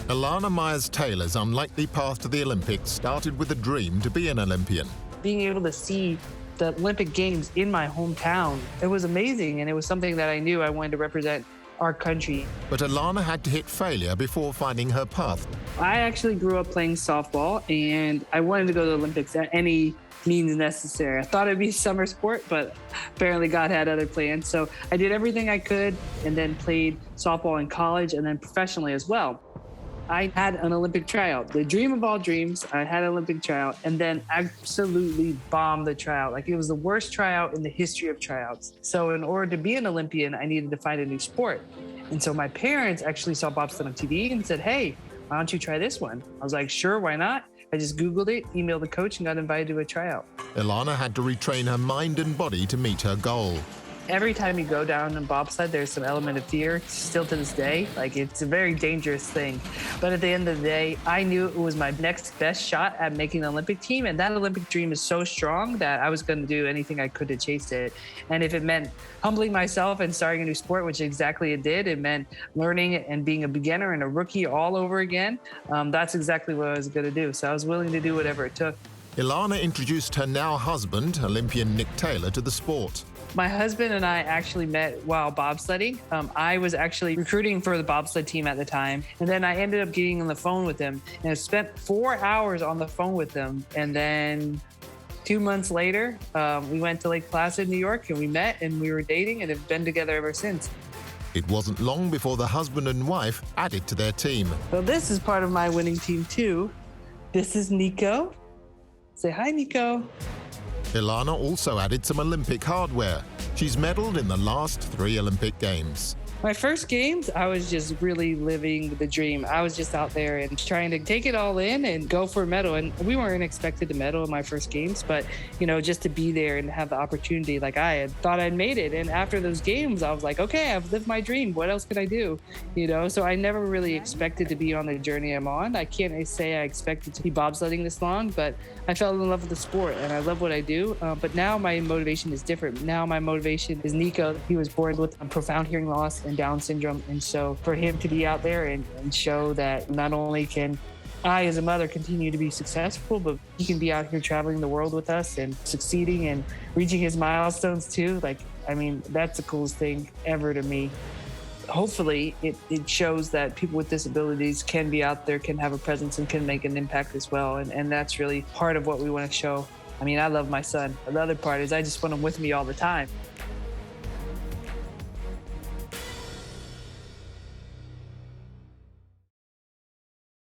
Elana Meyers Taylor's unlikely path to the Olympics started with a dream to be an Olympian. Being able to see the Olympic Games in my hometown, it was amazing, and it was something that I knew I wanted to represent our country. But Elana had to hit failure before finding her path. I actually grew up playing softball, and I wanted to go to the Olympics at any means necessary. I thought it'd be summer sport, but apparently God had other plans. So I did everything I could and then played softball in college and then professionally as well. I had an Olympic tryout, the dream of all dreams. I had an Olympic tryout and then absolutely bombed the tryout. Like, it was the worst tryout in the history of tryouts. So in order to be an Olympian, I needed to find a new sport. And so my parents actually saw bobsled on TV and said, "Hey, why don't you try this one?" I was like, "Sure, why not?" I just Googled it, emailed the coach, and got invited to a tryout. Elana had to retrain her mind and body to meet her goal. Every time you go down in bobsled, there's some element of fear still to this day. Like, it's a very dangerous thing. But at the end of the day, I knew it was my next best shot at making the Olympic team. And that Olympic dream is so strong that I was going to do anything I could to chase it. And if it meant humbling myself and starting a new sport, which exactly it did, it meant learning and being a beginner and a rookie all over again. That's exactly what I was going to do. So I was willing to do whatever it took. Elana introduced her now husband, Olympian Nick Taylor, to the sport. My husband and I actually met while bobsledding. I was actually recruiting for the bobsled team at the time. And then I ended up getting on the phone with him and I spent 4 hours on the phone with him. And then 2 months later, we went to Lake Placid, New York, and we met and we were dating and have been together ever since. It wasn't long before the husband and wife added to their team. Well, this is part of my winning team too. This is Nico. Say hi, Nico. Elana also added some Olympic hardware. She's medaled in the last 3 Olympic Games. My first games, I was just really living the dream. I was just out there and trying to take it all in and go for a medal. And we weren't expected to medal in my first games, but, just to be there and have the opportunity, like, I had thought I'd made it. And after those games, I was like, okay, I've lived my dream. What else could I do? So I never really expected to be on the journey I'm on. I can't say I expected to be bobsledding this long, but I fell in love with the sport and I love what I do. But now my motivation is different. Now my motivation is Nico. He was born with a profound hearing loss and Down syndrome. And so for him to be out there and show that not only can I as a mother continue to be successful, but he can be out here traveling the world with us and succeeding and reaching his milestones too. That's the coolest thing ever to me. Hopefully it shows that people with disabilities can be out there, can have a presence and can make an impact as well. And that's really part of what we want to show. I love my son. The other part is I just want him with me all the time.